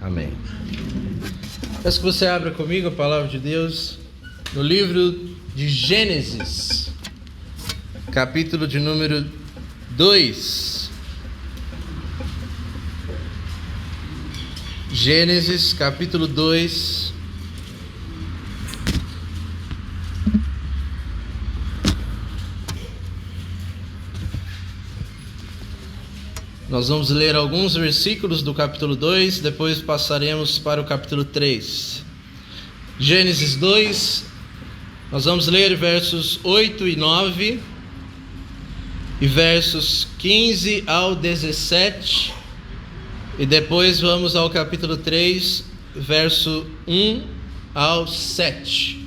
Amém. Peço que você abra comigo a palavra de Deus no livro de Gênesis, capítulo de número 2. Gênesis, capítulo 2. Nós vamos ler alguns versículos do capítulo 2, depois passaremos para o capítulo 3. Gênesis 2, nós vamos ler versos 8 e 9, e versos 15 ao 17, e depois vamos ao capítulo 3, verso 1 ao 7.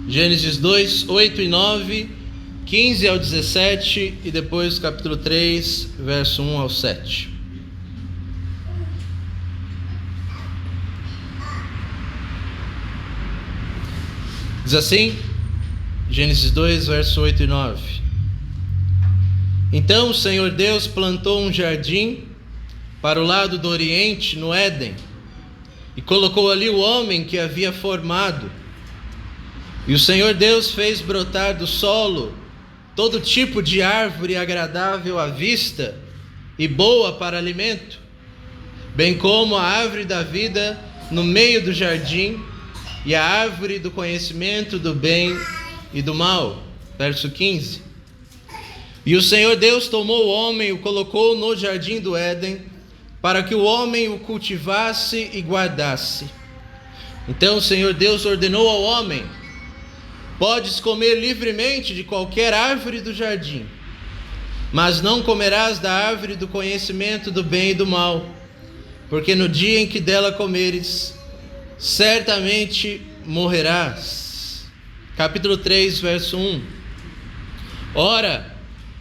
Gênesis 2, 8 e 9, 15 ao 17 e depois capítulo 3, verso 1 ao 7. Diz assim, Gênesis 2, verso 8 e 9. Então o Senhor Deus plantou um jardim para o lado do oriente, no Éden, e colocou ali o homem que havia formado. E o Senhor Deus fez brotar do solo todo tipo de árvore agradável à vista e boa para alimento, bem como a árvore da vida no meio do jardim e a árvore do conhecimento do bem e do mal. Verso 15. E o Senhor Deus tomou o homem e o colocou no jardim do Éden, para que o homem o cultivasse e guardasse. Então o Senhor Deus ordenou ao homem: podes comer livremente de qualquer árvore do jardim, mas não comerás da árvore do conhecimento do bem e do mal, porque no dia em que dela comeres, certamente morrerás. Capítulo 3, verso 1. Ora,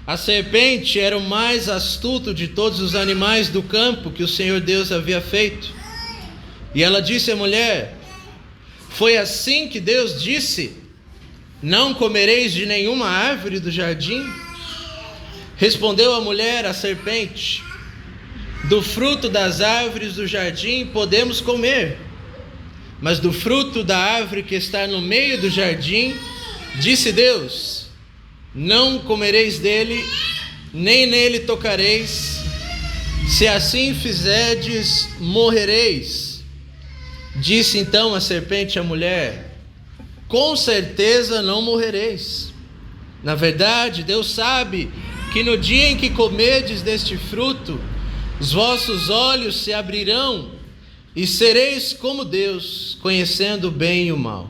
a serpente era o mais astuto de todos os animais do campo que o Senhor Deus havia feito. E ela disse à mulher: foi assim que Deus disse: não comereis de nenhuma árvore do jardim? Respondeu a mulher à serpente: do fruto das árvores do jardim podemos comer, mas do fruto da árvore que está no meio do jardim, disse Deus: não comereis dele, nem nele tocareis, se assim fizerdes, morrereis. Disse então a serpente à mulher: com certeza não morrereis. Na verdade, Deus sabe que no dia em que comerdes deste fruto, os vossos olhos se abrirão e sereis como Deus, conhecendo o bem e o mal.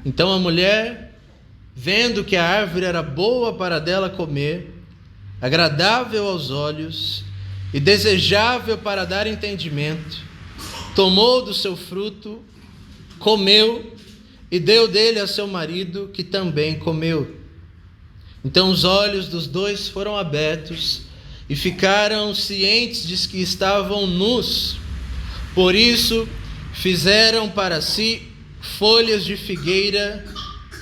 Então a mulher, vendo que a árvore era boa para dela comer, agradável aos olhos e desejável para dar entendimento, tomou do seu fruto, comeu e deu dele a seu marido, que também comeu. Então os olhos dos dois foram abertos e ficaram cientes de que estavam nus. Por isso fizeram para si folhas de figueira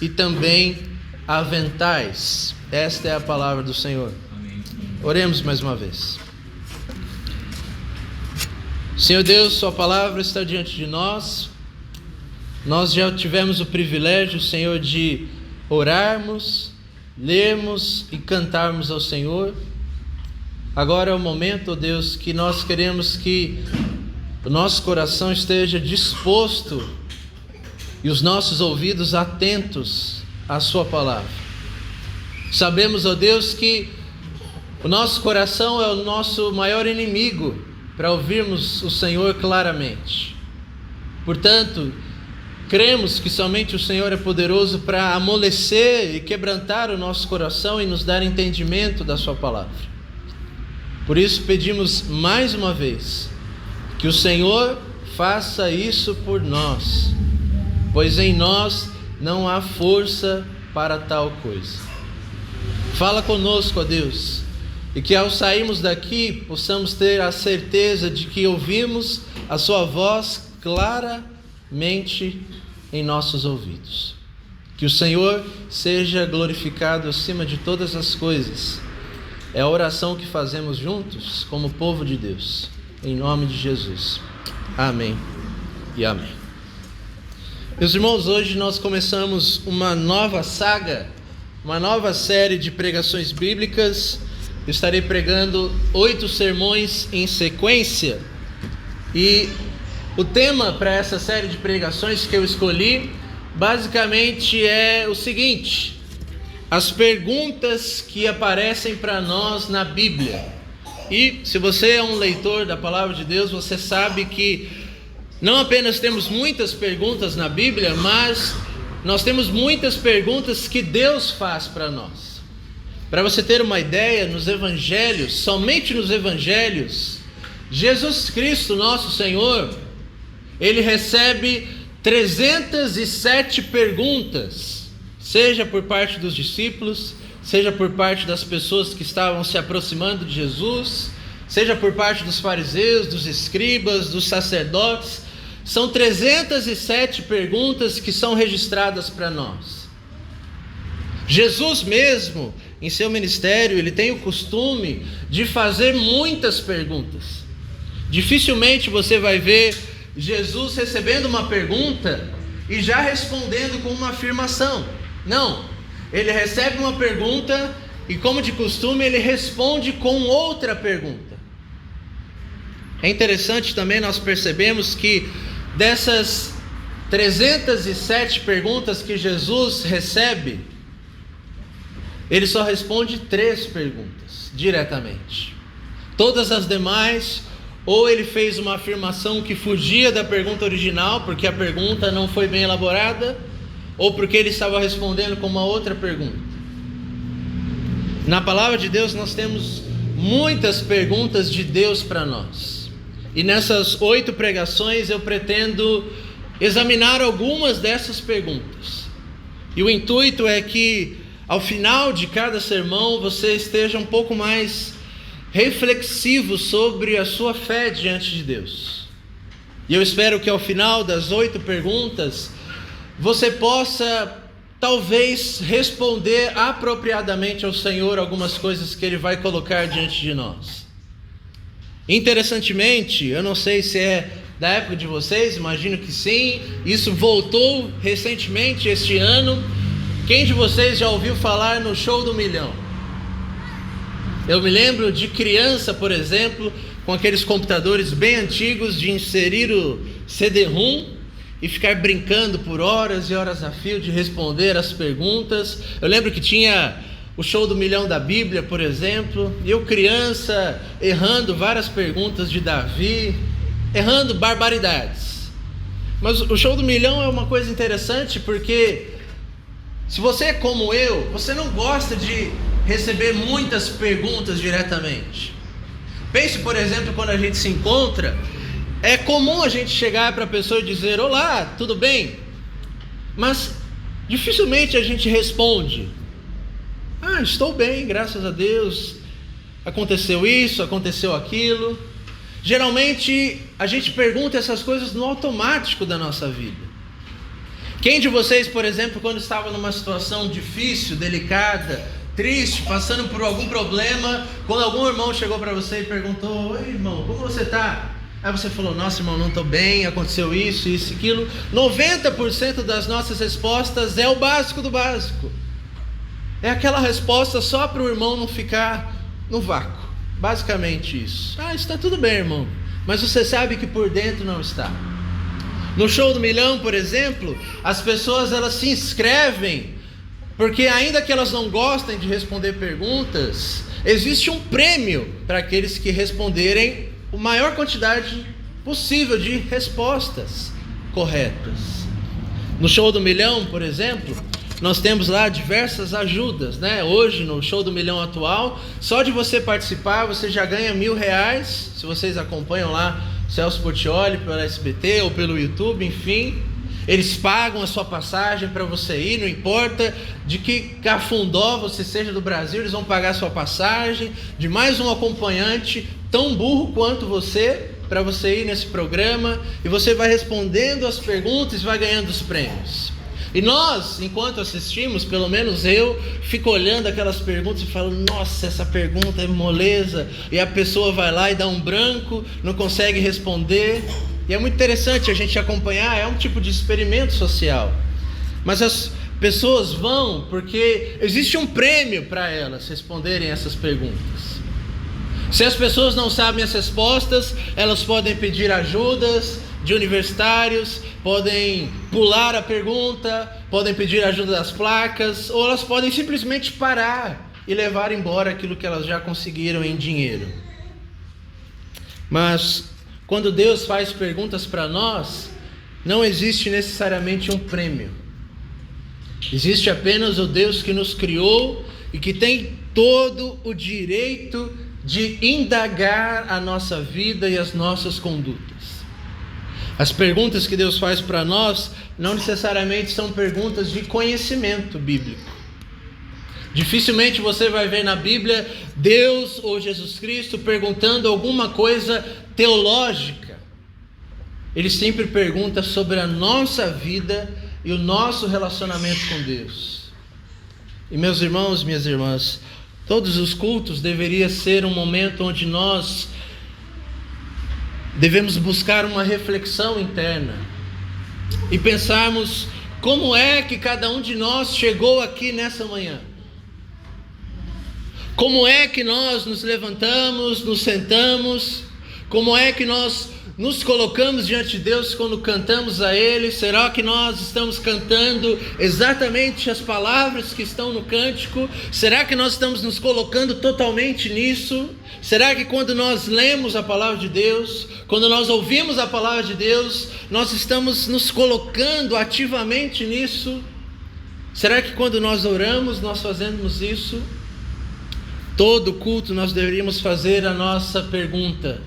e também aventais. Esta é a palavra do Senhor. Amém. Oremos mais uma vez. Senhor Deus, sua palavra está diante de nós. Nós já tivemos o privilégio, Senhor, de orarmos, lermos e cantarmos ao Senhor. Agora é o momento, ó Deus, que nós queremos que o nosso coração esteja disposto e os nossos ouvidos atentos à sua palavra. Sabemos, ó Deus, que o nosso coração é o nosso maior inimigo para ouvirmos o Senhor claramente. Portanto, cremos que somente o Senhor é poderoso para amolecer e quebrantar o nosso coração e nos dar entendimento da sua palavra. Por isso pedimos mais uma vez que o Senhor faça isso por nós, pois em nós não há força para tal coisa. Fala conosco, ó Deus, e que ao sairmos daqui possamos ter a certeza de que ouvimos a sua voz claramente em nossos ouvidos. Que o Senhor seja glorificado acima de todas as coisas. É a oração que fazemos juntos como povo de Deus, em nome de Jesus. Amém e amém. Meus irmãos, hoje nós começamos uma nova saga, uma nova série de pregações bíblicas. Eu estarei pregando 8 sermões em sequência. E o tema para essa série de pregações que eu escolhi, basicamente é o seguinte: as perguntas que aparecem para nós na Bíblia. E se você é um leitor da Palavra de Deus, você sabe que não apenas temos muitas perguntas na Bíblia, mas nós temos muitas perguntas que Deus faz para nós. Para você ter uma ideia, nos Evangelhos, somente nos Evangelhos, Jesus Cristo, nosso Senhor, Ele recebe 307 perguntas, seja por parte dos discípulos, seja por parte das pessoas que estavam se aproximando de Jesus, seja por parte dos fariseus, dos escribas, dos sacerdotes. São 307 perguntas que são registradas para nós. Jesus mesmo, em seu ministério, ele tem o costume de fazer muitas perguntas. Dificilmente você vai ver Jesus recebendo uma pergunta e já respondendo com uma afirmação. Não, ele recebe uma pergunta e, como de costume, ele responde com outra pergunta. É interessante também, nós percebemos que dessas 307 perguntas que Jesus recebe, ele só responde 3 perguntas diretamente. Todas as demais, ou ele fez uma afirmação que fugia da pergunta original, porque a pergunta não foi bem elaborada, ou porque ele estava respondendo com uma outra pergunta. Na Palavra de Deus nós temos muitas perguntas de Deus para nós. E nessas 8 pregações eu pretendo examinar algumas dessas perguntas. E o intuito é que ao final de cada sermão você esteja um pouco mais reflexivo sobre a sua fé diante de Deus. E eu espero que ao final das 8 perguntas você possa talvez responder apropriadamente ao Senhor algumas coisas que Ele vai colocar diante de nós. Interessantemente, eu não sei se é da época de vocês, imagino que sim, isso voltou recentemente este ano. Quem de vocês já ouviu falar no Show do Milhão? Eu me lembro de criança, por exemplo, com aqueles computadores bem antigos de inserir o CD-ROM e ficar brincando por horas e horas a fio de responder as perguntas. Eu lembro que tinha o Show do Milhão da Bíblia, por exemplo, e eu criança errando várias perguntas de Davi, errando barbaridades. Mas o Show do Milhão é uma coisa interessante, porque se você é como eu, você não gosta de receber muitas perguntas diretamente. Pense, por exemplo, quando a gente se encontra, é comum a gente chegar para a pessoa e dizer: olá, tudo bem? Mas dificilmente a gente responde: ah, estou bem, graças a Deus, aconteceu isso, aconteceu aquilo. Geralmente a gente pergunta essas coisas no automático da nossa vida. Quem de vocês, por exemplo, quando estava numa situação difícil, delicada, triste, passando por algum problema, quando algum irmão chegou para você e perguntou: oi irmão, como você está? Aí você falou: nossa irmão, não estou bem, aconteceu isso, isso, aquilo. 90% das nossas respostas é o básico do básico. É aquela resposta só para o irmão não ficar no vácuo. Basicamente isso. Ah, está tudo bem, irmão, mas você sabe que por dentro não está. No Show do Milhão, por exemplo, as pessoas elas se inscrevem porque, ainda que elas não gostem de responder perguntas, existe um prêmio para aqueles que responderem a maior quantidade possível de respostas corretas. No Show do Milhão, por exemplo, nós temos lá diversas ajudas, né? Hoje, no Show do Milhão atual, só de você participar, você já ganha R$1.000. Se vocês acompanham lá Celso Portiolli pela SBT ou pelo YouTube, enfim, eles pagam a sua passagem para você ir, não importa de que cafundó você seja do Brasil, eles vão pagar a sua passagem, de mais um acompanhante tão burro quanto você, para você ir nesse programa, e você vai respondendo as perguntas e vai ganhando os prêmios. E nós, enquanto assistimos, pelo menos eu, fico olhando aquelas perguntas e falo: nossa, essa pergunta é moleza. E a pessoa vai lá e dá um branco, não consegue responder. E é muito interessante a gente acompanhar, é um tipo de experimento social. Mas as pessoas vão porque existe um prêmio para elas responderem essas perguntas. Se as pessoas não sabem as respostas, elas podem pedir ajudas de universitários, podem pular a pergunta, podem pedir ajuda das placas, ou elas podem simplesmente parar e levar embora aquilo que elas já conseguiram em dinheiro. Mas quando Deus faz perguntas para nós, não existe necessariamente um prêmio. Existe apenas o Deus que nos criou e que tem todo o direito de indagar a nossa vida e as nossas condutas. As perguntas que Deus faz para nós não necessariamente são perguntas de conhecimento bíblico. Dificilmente você vai ver na Bíblia Deus ou Jesus Cristo perguntando alguma coisa teológica. Ele sempre pergunta sobre a nossa vida e o nosso relacionamento com Deus. E meus irmãos, minhas irmãs, todos os cultos deveria ser um momento onde nós devemos buscar uma reflexão interna e pensarmos como é que cada um de nós chegou aqui nessa manhã. Como é que nós nos levantamos, nos sentamos, como é que nós nos colocamos diante de Deus quando cantamos a Ele? Será que nós estamos cantando exatamente as palavras que estão no cântico? Será que nós estamos nos colocando totalmente nisso? Será que quando nós lemos a palavra de Deus, quando nós ouvimos a palavra de Deus, nós estamos nos colocando ativamente nisso? Será que quando nós oramos, nós fazemos isso? Todo culto nós deveríamos fazer a nossa pergunta: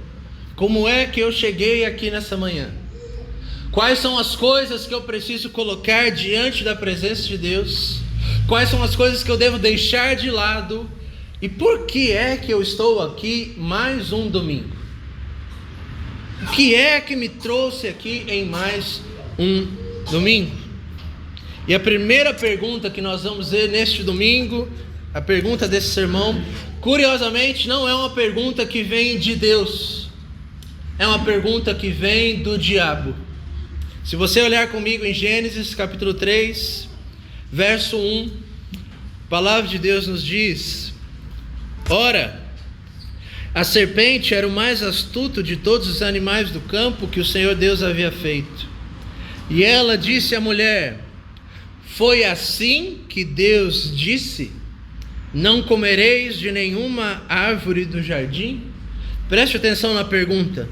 como é que eu cheguei aqui nessa manhã? Quais são as coisas que eu preciso colocar diante da presença de Deus? Quais são as coisas que eu devo deixar de lado? E por que é que eu estou aqui mais um domingo? O que é que me trouxe aqui em mais um domingo? E a primeira pergunta que nós vamos ver neste domingo, a pergunta desse sermão, curiosamente não é uma pergunta que vem de Deus. É uma pergunta que vem do diabo. Se você olhar comigo em Gênesis capítulo 3, verso 1, a palavra de Deus nos diz: ora, a serpente era o mais astuto de todos os animais do campo que o Senhor Deus havia feito. E ela disse à mulher: foi assim que Deus disse: não comereis de nenhuma árvore do jardim? Preste atenção na pergunta.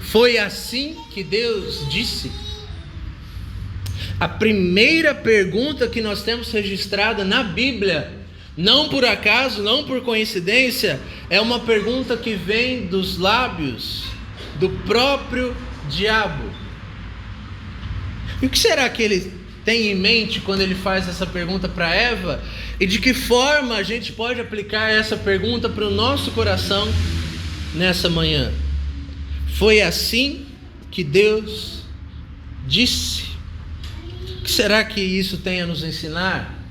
Foi assim que Deus disse? A primeira pergunta que nós temos registrada na Bíblia, não por acaso, não por coincidência, é uma pergunta que vem dos lábios do próprio diabo. E o que será que ele tem em mente quando ele faz essa pergunta para Eva? E de que forma a gente pode aplicar essa pergunta para o nosso coração nessa manhã? Foi assim que Deus disse. O que será que isso tem a nos ensinar?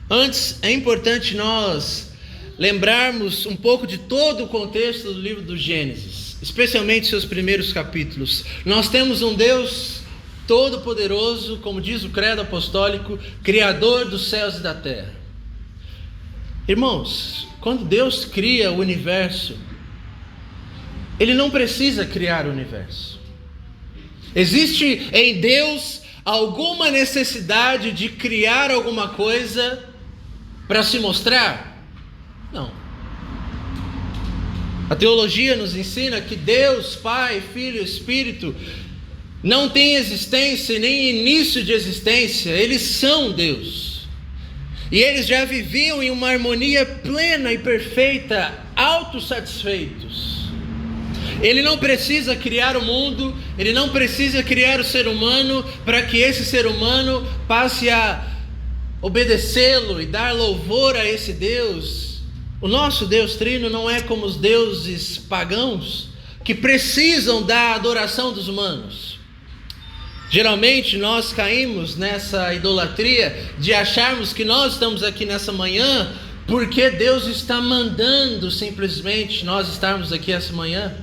Antes, é importante nós lembrarmos um pouco de todo o contexto do livro do Gênesis, especialmente seus primeiros capítulos. Nós temos um Deus todo-poderoso, como diz o credo apostólico, criador dos céus e da terra. Irmãos, quando Deus cria o universo, Ele não precisa criar o universo. Existe em Deus alguma necessidade de criar alguma coisa para se mostrar? Não. A teologia nos ensina que Deus, Pai, Filho e Espírito não tem existência nem início de existência. Eles são Deus. E eles já viviam em uma harmonia plena e perfeita, autossatisfeitos. Ele não precisa criar o mundo, Ele não precisa criar o ser humano para que esse ser humano passe a obedecê-lo e dar louvor a esse Deus. O nosso Deus Trino não é como os deuses pagãos que precisam da adoração dos humanos. Geralmente nós caímos nessa idolatria de acharmos que nós estamos aqui nessa manhã porque Deus está mandando simplesmente nós estarmos aqui essa manhã.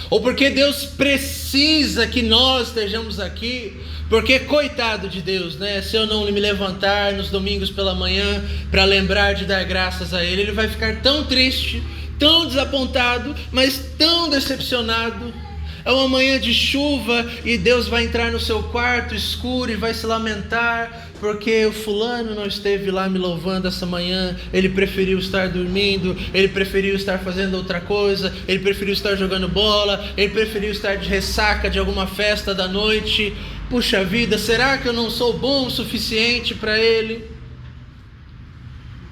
ou porque Deus precisa que nós estejamos aqui, porque coitado de Deus, né? Se eu não me levantar nos domingos pela manhã para lembrar de dar graças a Ele, Ele vai ficar tão triste, tão desapontado, mas tão decepcionado. É uma manhã de chuva e Deus vai entrar no seu quarto escuro e vai se lamentar porque o fulano não esteve lá me louvando essa manhã, ele preferiu estar dormindo, ele preferiu estar fazendo outra coisa, ele preferiu estar jogando bola, ele preferiu estar de ressaca de alguma festa da noite. Puxa vida, será que eu não sou bom o suficiente para ele?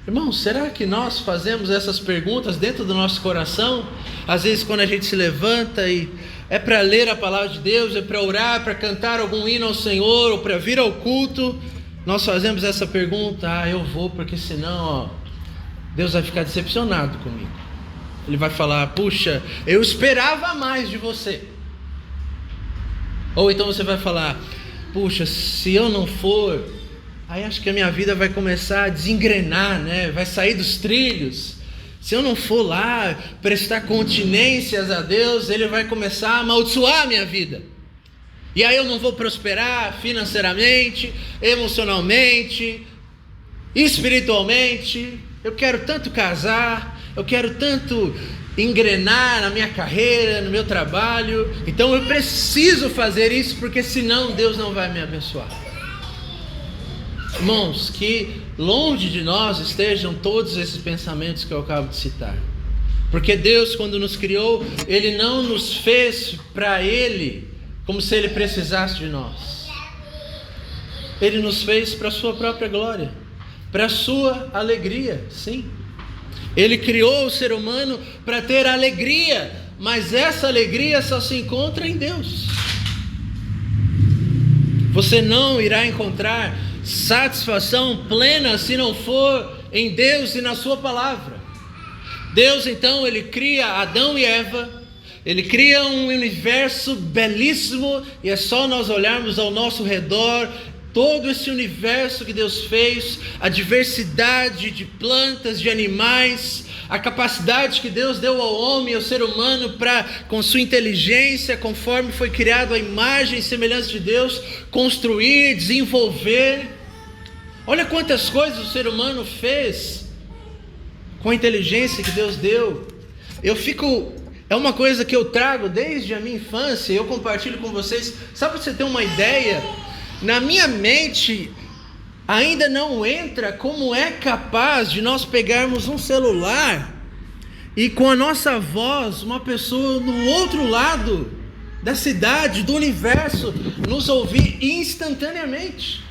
Irmãos, será que nós fazemos essas perguntas dentro do nosso coração? Às vezes quando a gente se levanta e é para ler a palavra de Deus, é para orar, para cantar algum hino ao Senhor, ou para vir ao culto, nós fazemos essa pergunta: eu vou porque senão Deus vai ficar decepcionado comigo. Ele vai falar: puxa, eu esperava mais de você. Ou então você vai falar: puxa, se eu não for, aí acho que a minha vida vai começar a desengrenar, né? Vai sair dos trilhos. Se eu não for lá prestar continências a Deus, Ele vai começar a amaldiçoar a minha vida. E aí eu não vou prosperar financeiramente, emocionalmente, espiritualmente. Eu quero tanto casar, eu quero tanto engrenar na minha carreira, no meu trabalho. Então eu preciso fazer isso, porque senão Deus não vai me abençoar. Irmãos, que longe de nós estejam todos esses pensamentos que eu acabo de citar. Porque Deus, quando nos criou, Ele não nos fez para Ele como se Ele precisasse de nós. Ele nos fez para a sua própria glória, para a sua alegria, sim. Ele criou o ser humano para ter alegria, mas essa alegria só se encontra em Deus. Você não irá encontrar satisfação plena se não for em Deus e na sua palavra. Deus então, Ele cria Adão e Eva, Ele cria um universo belíssimo, e é só nós olharmos ao nosso redor, todo esse universo que Deus fez, a diversidade de plantas, de animais, a capacidade que Deus deu ao homem, ao ser humano, para, com sua inteligência, conforme foi criado à imagem e semelhança de Deus, construir, desenvolver. Olha quantas coisas o ser humano fez com a inteligência que Deus deu. É uma coisa que eu trago desde a minha infância, eu compartilho com vocês. Só para você ter uma ideia, na minha mente ainda não entra como é capaz de nós pegarmos um celular e com a nossa voz, uma pessoa no outro lado da cidade, do universo, nos ouvir instantaneamente.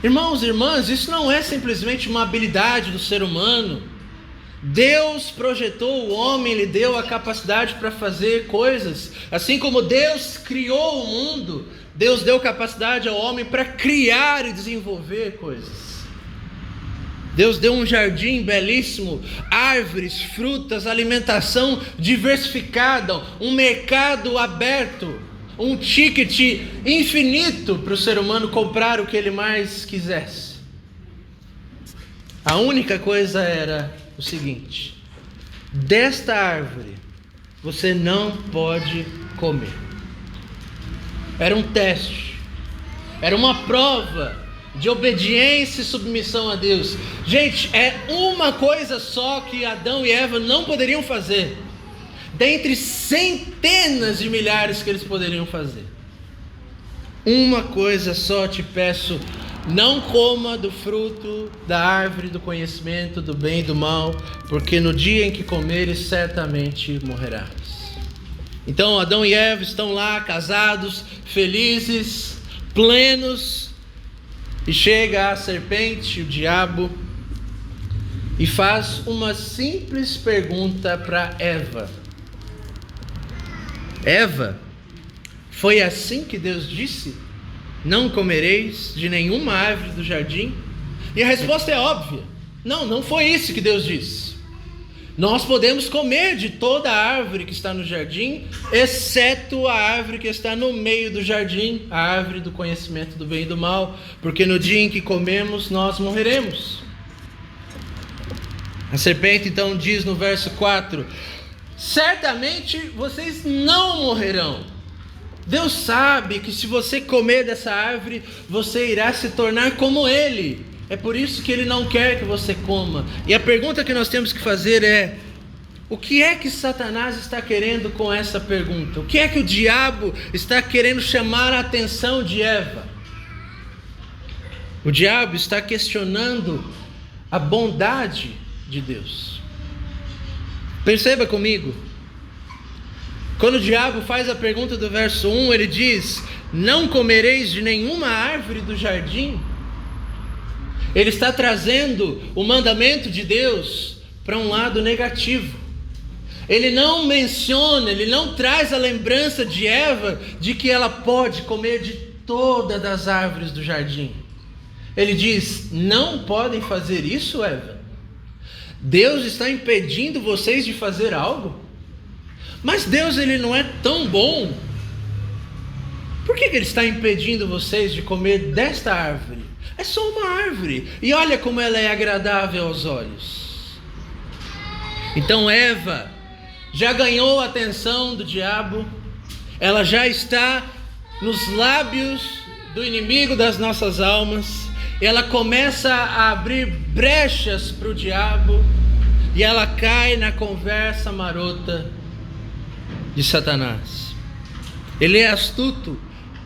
Irmãos e irmãs, isso não é simplesmente uma habilidade do ser humano. Deus projetou o homem, Ele deu a capacidade para fazer coisas. Assim como Deus criou o mundo, Deus deu capacidade ao homem para criar e desenvolver coisas. Deus deu um jardim belíssimo, árvores, frutas, alimentação diversificada, um mercado aberto, um ticket infinito para o ser humano comprar o que ele mais quisesse. A única coisa era o seguinte: desta árvore você não pode comer. Era um teste, era uma prova de obediência e submissão a Deus. Gente, é uma coisa só que Adão e Eva não poderiam fazer, dentre centenas de milhares que eles poderiam fazer. Uma coisa só te peço: não coma do fruto da árvore do conhecimento do bem e do mal, porque no dia em que comeres certamente morrerás. Então Adão e Eva estão lá casados, felizes, plenos, e chega a serpente, o diabo, e faz uma simples pergunta para Eva: Eva, foi assim que Deus disse? Não comereis de nenhuma árvore do jardim? E a resposta é óbvia: não foi isso que Deus disse. Nós podemos comer de toda a árvore que está no jardim, exceto a árvore que está no meio do jardim, a árvore do conhecimento do bem e do mal, porque no dia em que comemos nós morreremos. A serpente então diz no verso 4: certamente vocês não morrerão. Deus sabe que se você comer dessa árvore, você irá se tornar como Ele. É por isso que Ele não quer que você coma. E a pergunta que nós temos que fazer é: o que é que Satanás está querendo com essa pergunta? O que é que o diabo está querendo chamar a atenção de Eva? O diabo está questionando a bondade de Deus. Perceba comigo. Quando o diabo faz a pergunta do verso 1, ele diz: não comereis de nenhuma árvore do jardim. Ele está trazendo o mandamento de Deus para um lado negativo. Ele não menciona, ele não traz a lembrança de Eva de que ela pode comer de todas as árvores do jardim. Ele diz: não podem fazer isso, Eva. Deus está impedindo vocês de fazer algo? Mas Deus, Ele não é tão bom. Por que Ele está impedindo vocês de comer desta árvore? É só uma árvore. E olha como ela é agradável aos olhos. Então Eva já ganhou a atenção do diabo. Ela já está nos lábios do inimigo das nossas almas. Ela começa a abrir brechas para o diabo. E ela cai na conversa marota de Satanás. Ele é astuto,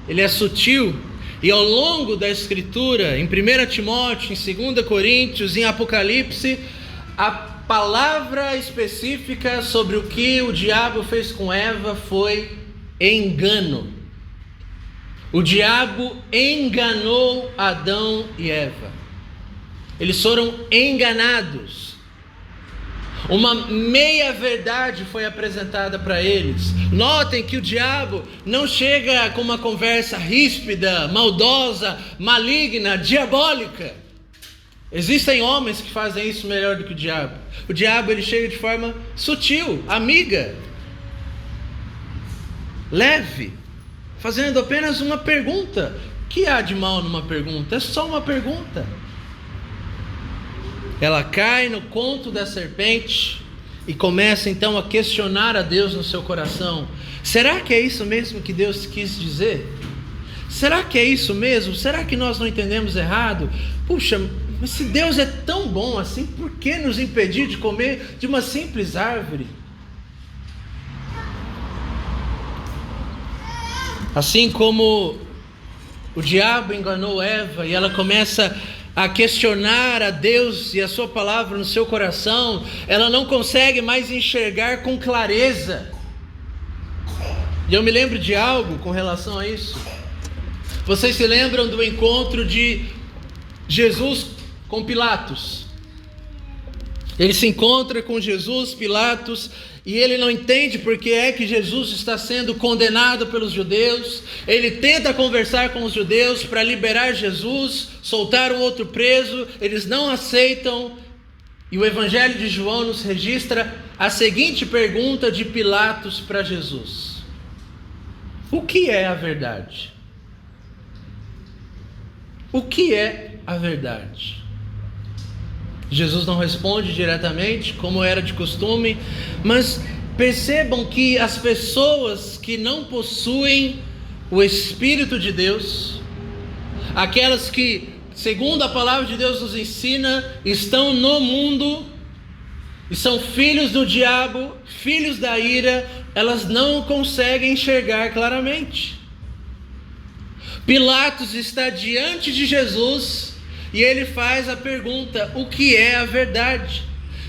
ele é sutil, e ao longo da escritura, em 1 Timóteo, em 2 Coríntios, em Apocalipse, a palavra específica sobre o que o diabo fez com Eva foi engano. O diabo enganou Adão e Eva. Eles foram enganados. Uma meia-verdade foi apresentada para eles. Notem que o diabo não chega com uma conversa ríspida, maldosa, maligna, diabólica. Existem homens que fazem isso melhor do que o diabo. O diabo, ele chega de forma sutil, amiga, leve, fazendo apenas uma pergunta. O que há de mal numa pergunta? É só uma pergunta. Ela cai no conto da serpente e começa então a questionar a Deus no seu coração. Será que é isso mesmo que Deus quis dizer? Será que é isso mesmo? Será que nós não entendemos errado? Puxa, mas se Deus é tão bom assim, por que nos impedir de comer de uma simples árvore? Assim como o diabo enganou Eva e ela começa a questionar a Deus e a sua palavra no seu coração, ela não consegue mais enxergar com clareza. E eu me lembro de algo com relação a isso. Vocês se lembram do encontro de Jesus com Pilatos? Ele se encontra com Jesus, Pilatos, e ele não entende porque é que Jesus está sendo condenado pelos judeus. Ele tenta conversar com os judeus para liberar Jesus, soltar um outro preso. Eles não aceitam. E o Evangelho de João nos registra a seguinte pergunta de Pilatos para Jesus: o que é a verdade? O que é a verdade? Jesus não responde diretamente, como era de costume, mas percebam que as pessoas que não possuem o Espírito de Deus, aquelas que, segundo a palavra de Deus nos ensina, estão no mundo e são filhos do diabo, filhos da ira, elas não conseguem enxergar claramente. Pilatos está diante de Jesus e ele faz a pergunta: o que é a verdade?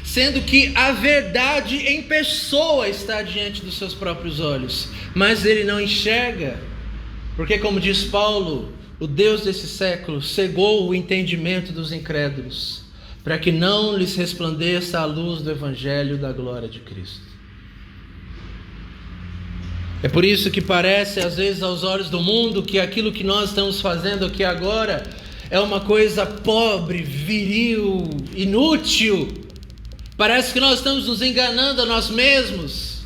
Sendo que a verdade em pessoa está diante dos seus próprios olhos, mas ele não enxerga, porque, como diz Paulo, o Deus desse século cegou o entendimento dos incrédulos, para que não lhes resplandeça a luz do Evangelho da glória de Cristo. É por isso que parece às vezes aos olhos do mundo que aquilo que nós estamos fazendo aqui agora é uma coisa pobre, viril, inútil. Parece que nós estamos nos enganando a nós mesmos.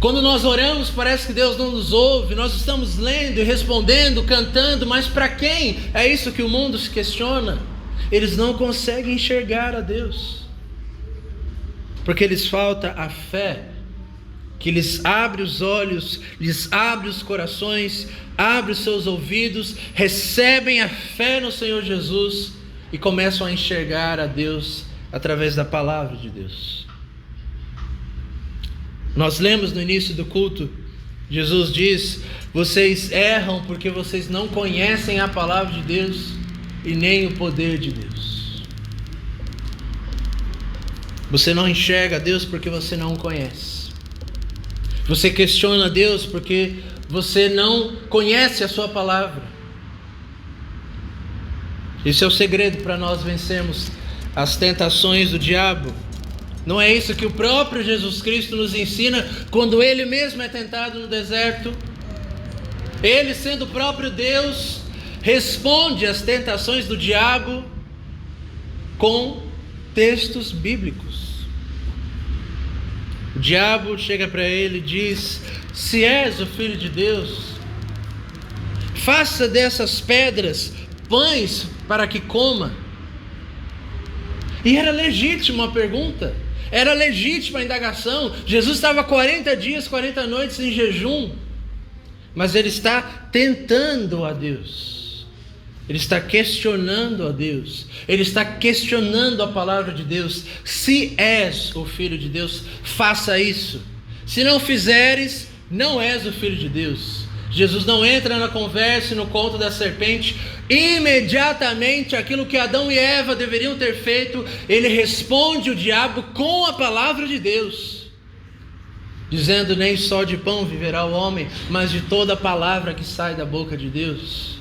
Quando nós oramos, parece que Deus não nos ouve. Nós estamos lendo e respondendo, cantando, mas para quem? É isso que o mundo se questiona. Eles não conseguem enxergar a Deus. Porque lhes falta a fé, que lhes abre os olhos, lhes abre os corações, abre os seus ouvidos, recebem a fé no Senhor Jesus e começam a enxergar a Deus através da palavra de Deus. Nós lemos no início do culto, Jesus diz: vocês erram porque vocês não conhecem a palavra de Deus e nem o poder de Deus. Você não enxerga Deus porque você não o conhece. Você questiona Deus porque você não conhece a sua palavra. Esse é o segredo para nós vencermos as tentações do diabo. Não é isso que o próprio Jesus Cristo nos ensina quando Ele mesmo é tentado no deserto? Ele, sendo o próprio Deus, responde às tentações do diabo com textos bíblicos. O diabo chega para ele e diz: se és o Filho de Deus, faça dessas pedras pães para que coma. E era legítima a pergunta, era legítima a indagação. Jesus estava 40 dias, 40 noites em jejum, mas ele está tentando a Deus. Ele está questionando a Deus. Ele está questionando a palavra de Deus. Se és o Filho de Deus, faça isso. Se não fizeres, não és o Filho de Deus. Jesus não entra na conversa e no conto da serpente. Imediatamente aquilo que Adão e Eva deveriam ter feito, ele responde o diabo com a palavra de Deus, dizendo: nem só de pão viverá o homem, mas de toda a palavra que sai da boca de Deus.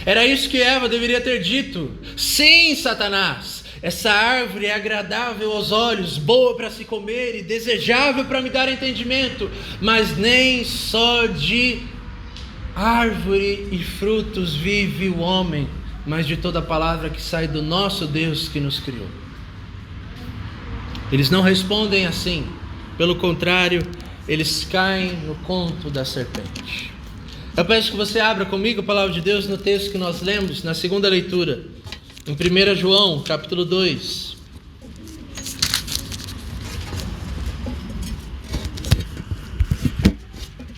Era isso que Eva deveria ter dito: sim, Satanás, essa árvore é agradável aos olhos, boa para se comer e desejável para me dar entendimento, mas nem só de árvore e frutos vive o homem, mas de toda a palavra que sai do nosso Deus que nos criou. Eles não respondem assim, pelo contrário, eles caem no conto da serpente. Eu peço que você abra comigo a palavra de Deus no texto que nós lemos, na segunda leitura, em 1 João, capítulo 2.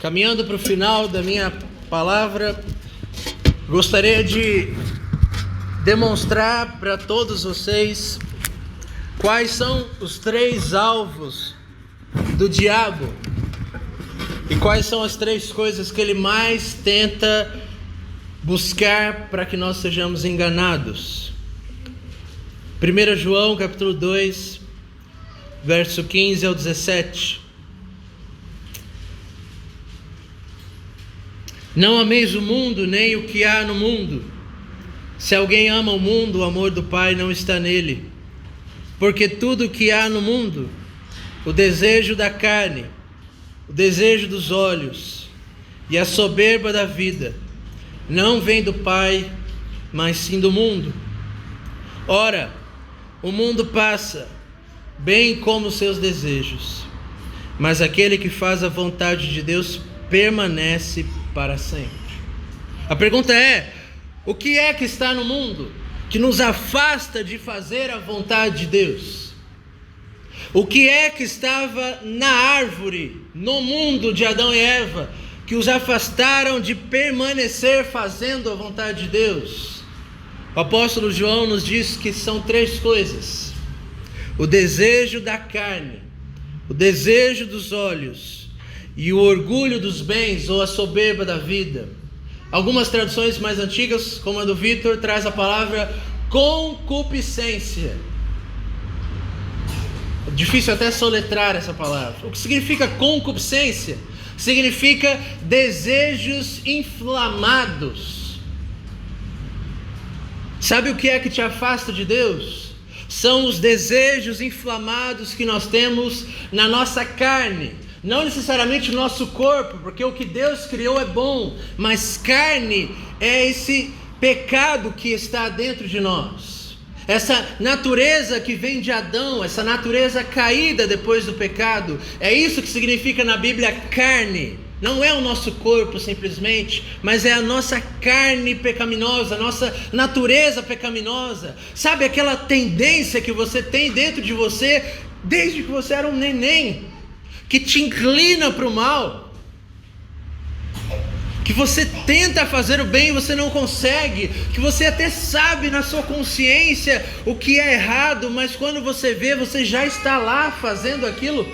Caminhando para o final da minha palavra, gostaria de demonstrar para todos vocês quais são os 3 alvos do diabo. E quais são as 3 coisas que ele mais tenta buscar para que nós sejamos enganados? 1 João capítulo 2, verso 15 ao 17. Não ameis o mundo, nem o que há no mundo. Se alguém ama o mundo, o amor do Pai não está nele. Porque tudo o que há no mundo, o desejo da carne, o desejo dos olhos e a soberba da vida, não vem do Pai, mas sim do mundo. Ora, o mundo passa, bem como seus desejos, mas aquele que faz a vontade de Deus permanece para sempre. A pergunta é: o que é que está no mundo que nos afasta de fazer a vontade de Deus? O que é que estava na árvore, no mundo de Adão e Eva, que os afastaram de permanecer fazendo a vontade de Deus? O apóstolo João nos diz que são 3 coisas: o desejo da carne, o desejo dos olhos e o orgulho dos bens, ou a soberba da vida. Algumas traduções mais antigas, como a do Vitor, traz a palavra concupiscência. É difícil até soletrar essa palavra. O que significa concupiscência? Significa desejos inflamados. Sabe o que é que te afasta de Deus? São os desejos inflamados que nós temos na nossa carne. Não necessariamente o nosso corpo, porque o que Deus criou é bom, mas carne é esse pecado que está dentro de nós. Essa natureza que vem de Adão, essa natureza caída depois do pecado, é isso que significa na Bíblia carne. Não é o nosso corpo simplesmente, mas é a nossa carne pecaminosa, a nossa natureza pecaminosa. Sabe aquela tendência que você tem dentro de você desde que você era um neném, que te inclina para o mal, que você tenta fazer o bem e você não consegue, que você até sabe na sua consciência o que é errado, mas quando você vê, você já está lá fazendo aquilo.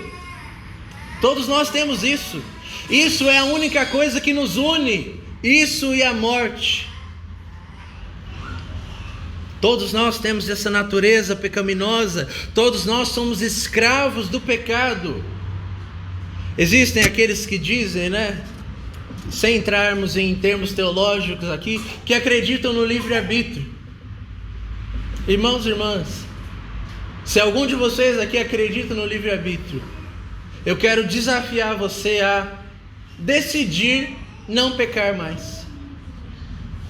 Todos nós temos isso. Isso é a única coisa que nos une, isso e a morte. Todos nós temos essa natureza pecaminosa, todos nós somos escravos do pecado. Existem aqueles que dizem, sem entrarmos em termos teológicos aqui, que acreditam no livre-arbítrio. Irmãos e irmãs, se algum de vocês aqui acredita no livre-arbítrio, eu quero desafiar você a decidir não pecar mais.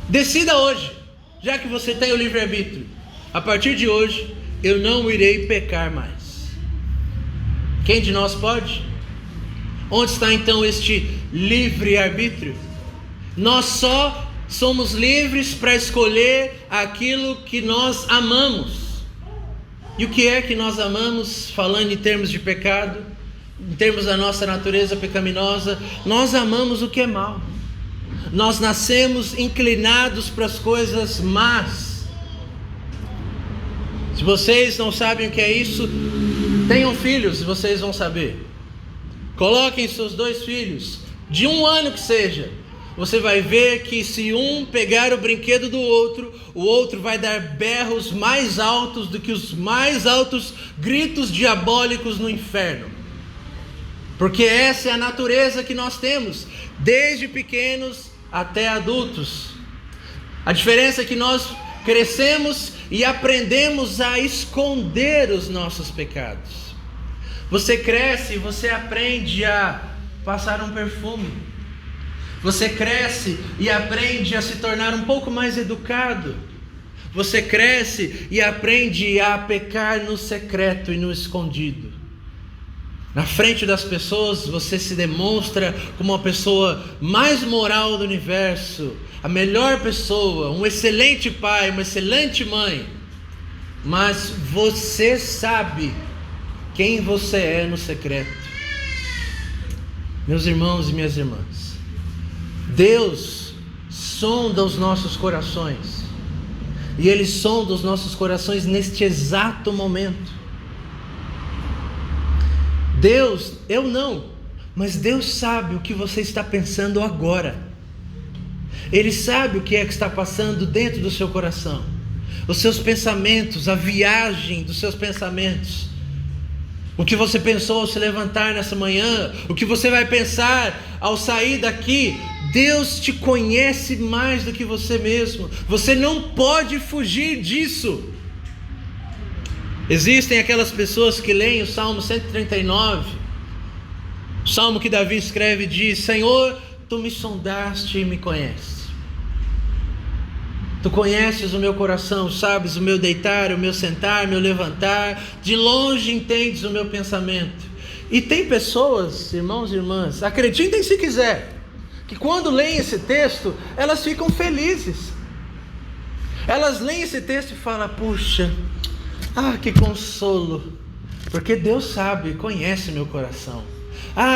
Decida hoje, já que você tem o livre-arbítrio, a partir de hoje, eu não irei pecar mais. Quem de nós pode? Onde está então este livre-arbítrio? Nós só somos livres para escolher aquilo que nós amamos. E o que é que nós amamos, falando em termos de pecado, em termos da nossa natureza pecaminosa? Nós amamos o que é mal. Nós nascemos inclinados para as coisas más. Se vocês não sabem o que é isso, tenham filhos e vocês vão saber. Coloquem seus 2 filhos, de 1 ano que seja. Você vai ver que se um pegar o brinquedo do outro, o outro vai dar berros mais altos do que os mais altos gritos diabólicos no inferno. Porque essa é a natureza que nós temos, desde pequenos até adultos. A diferença é que nós crescemos e aprendemos a esconder os nossos pecados. Você cresce e você aprende a passar um perfume. Você cresce e aprende a se tornar um pouco mais educado. Você cresce e aprende a pecar no secreto e no escondido. Na frente das pessoas você se demonstra como a pessoa mais moral do universo, a melhor pessoa, um excelente pai, uma excelente mãe. Mas você sabe quem você é no secreto. Meus irmãos e minhas irmãs, Deus sonda os nossos corações, e Ele sonda os nossos corações neste exato momento. Deus, eu não, mas Deus sabe o que você está pensando agora. Ele sabe o que é que está passando dentro do seu coração, os seus pensamentos, a viagem dos seus pensamentos. O que você pensou ao se levantar nessa manhã, o que você vai pensar ao sair daqui. Deus te conhece mais do que você mesmo. Você não pode fugir disso. Existem aquelas pessoas que leem o Salmo 139, o Salmo que Davi escreve e diz: Senhor, Tu me sondaste e me conheces. Tu conheces o meu coração, sabes o meu deitar, o meu sentar, o meu levantar, de longe entendes o meu pensamento. E tem pessoas, irmãos e irmãs, acreditem se quiser, que quando leem esse texto, elas ficam felizes. Elas leem esse texto e falam: puxa, que consolo, porque Deus sabe, conhece meu coração.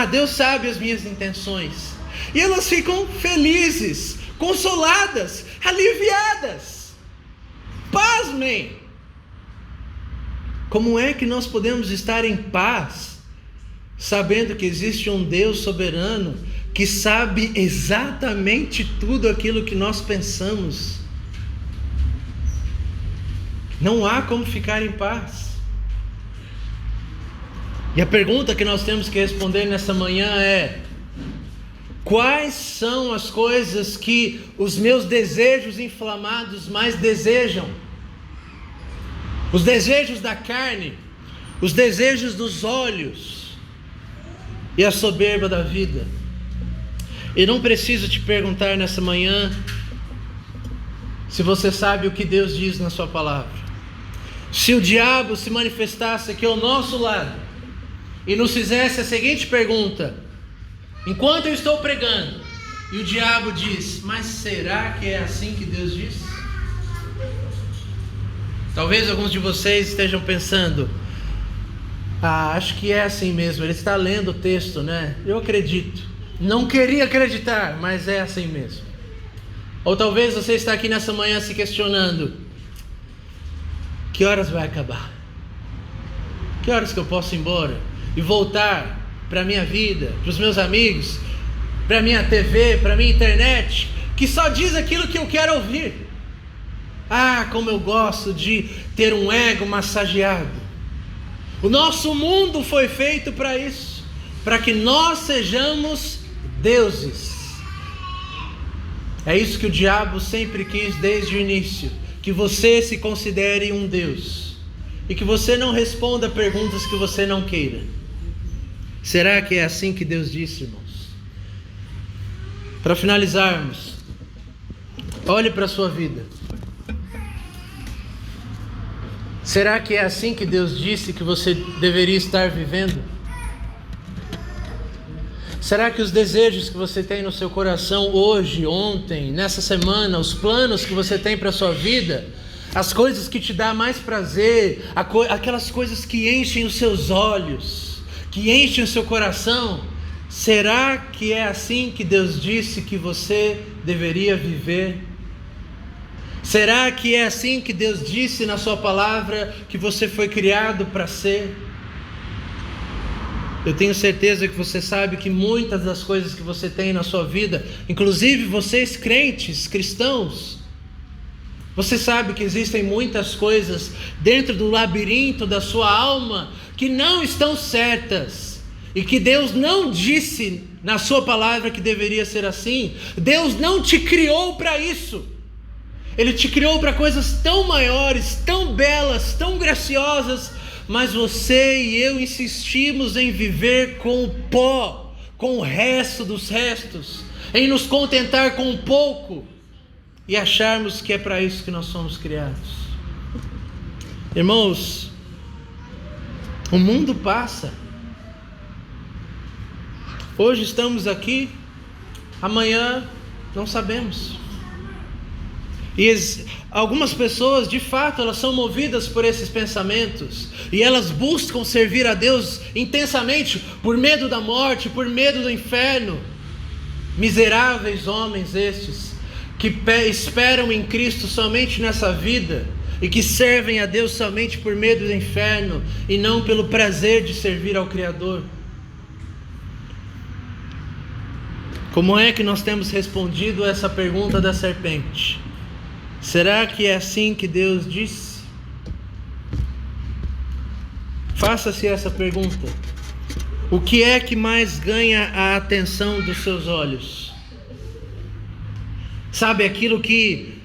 Deus sabe as minhas intenções. E elas ficam felizes, consoladas, aliviadas. Pasmem! Como é que nós podemos estar em paz, sabendo que existe um Deus soberano, que sabe exatamente tudo aquilo que nós pensamos? Não há como ficar em paz. E a pergunta que nós temos que responder nessa manhã é: quais são as coisas que os meus desejos inflamados mais desejam? Os desejos da carne, os desejos dos olhos e a soberba da vida. E não preciso te perguntar nessa manhã se você sabe o que Deus diz na sua palavra. Se o diabo se manifestasse aqui ao nosso lado e nos fizesse a seguinte pergunta: enquanto eu estou pregando, e o diabo diz: mas será que é assim que Deus diz? Talvez alguns de vocês estejam pensando: Acho que é assim mesmo. Ele está lendo o texto, né? Eu acredito. Não queria acreditar, mas é assim mesmo. Ou talvez você está aqui nessa manhã se questionando: que horas vai acabar? Que horas que eu posso ir embora e voltar para a minha vida, para os meus amigos, para a minha TV, para a minha internet, que só diz aquilo que eu quero ouvir? Como eu gosto de ter um ego massageado. O nosso mundo foi feito para isso, para que nós sejamos deuses. É isso que o diabo sempre quis desde o início, que você se considere um Deus e que você não responda perguntas que você não queira. Será que é assim que Deus disse, irmãos? Para finalizarmos, olhe para a sua vida. Será que é assim que Deus disse que você deveria estar vivendo? Será que os desejos que você tem no seu coração hoje, ontem, nessa semana, os planos que você tem para a sua vida, as coisas que te dão mais prazer, aquelas coisas que enchem os seus olhos, que enchem o seu coração, será que é assim que Deus disse que você deveria viver? Será que é assim que Deus disse na sua palavra que você foi criado para ser? Eu tenho certeza que você sabe que muitas das coisas que você tem na sua vida, inclusive vocês crentes, cristãos, você sabe que existem muitas coisas dentro do labirinto da sua alma que não estão certas e que Deus não disse na sua palavra que deveria ser assim. Deus não te criou para isso. Ele te criou para coisas tão maiores, tão belas, tão graciosas, mas você e eu insistimos em viver com o pó, com o resto dos restos, em nos contentar com um pouco e acharmos que é para isso que nós somos criados. Irmãos, o mundo passa. Hoje estamos aqui, amanhã não sabemos. E algumas pessoas, de fato, elas são movidas por esses pensamentos, e elas buscam servir a Deus intensamente, por medo da morte, por medo do inferno. Miseráveis homens estes, que esperam em Cristo somente nessa vida, e que servem a Deus somente por medo do inferno, e não pelo prazer de servir ao Criador. Como é que nós temos respondido a essa pergunta da serpente? Será que é assim que Deus disse? Faça-se essa pergunta. O que é que mais ganha a atenção dos seus olhos? Sabe, aquilo que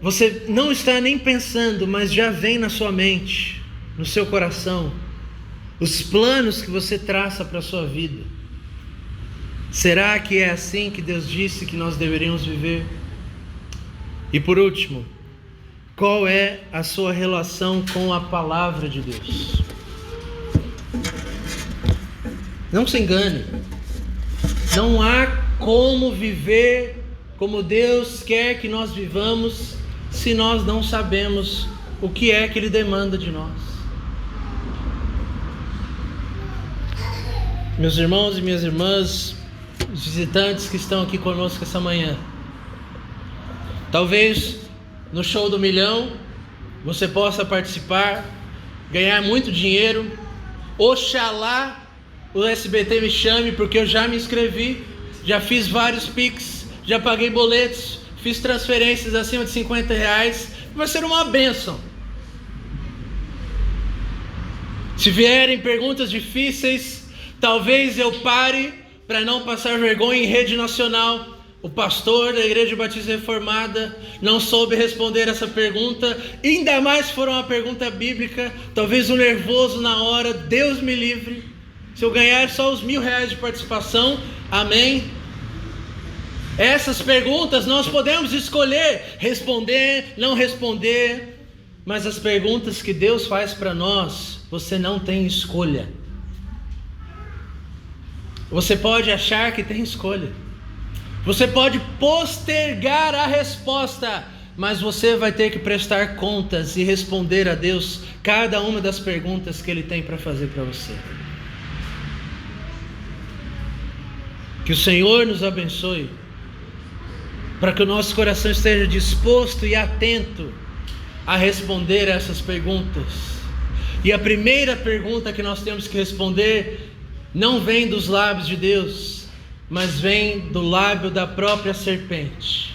você não está nem pensando, mas já vem na sua mente, no seu coração, os planos que você traça para a sua vida. Será que é assim que Deus disse que nós deveríamos viver? E por último, qual é a sua relação com a palavra de Deus? Não se engane, não há como viver como Deus quer que nós vivamos se nós não sabemos o que é que Ele demanda de nós. Meus irmãos e minhas irmãs, os visitantes que estão aqui conosco essa manhã, talvez no show do milhão você possa participar, ganhar muito dinheiro. Oxalá o SBT me chame, porque eu já me inscrevi, já fiz vários Pix, já paguei boletos, fiz transferências acima de R$50. Vai ser uma bênção. Se vierem perguntas difíceis, talvez eu pare para não passar vergonha em rede nacional. O pastor da Igreja Batista Reformada não soube responder essa pergunta, ainda mais se for uma pergunta bíblica, talvez um nervoso na hora, Deus me livre. Se eu ganhar só os R$1.000 de participação, amém? Essas perguntas nós podemos escolher, responder, não responder, mas as perguntas que Deus faz para nós, você não tem escolha. Você pode achar que tem escolha. Você pode postergar a resposta, mas você vai ter que prestar contas e responder a Deus cada uma das perguntas que Ele tem para fazer para você. Que o Senhor nos abençoe, para que o nosso coração esteja disposto e atento a responder essas perguntas. E a primeira pergunta que nós temos que responder não vem dos lábios de Deus, mas vem do lábio da própria serpente.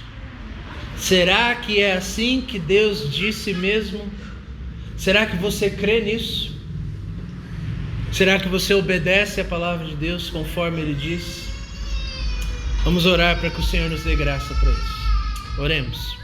Será que é assim que Deus disse mesmo? Será que você crê nisso? Será que você obedece a palavra de Deus conforme Ele diz? Vamos orar para que o Senhor nos dê graça para isso. Oremos.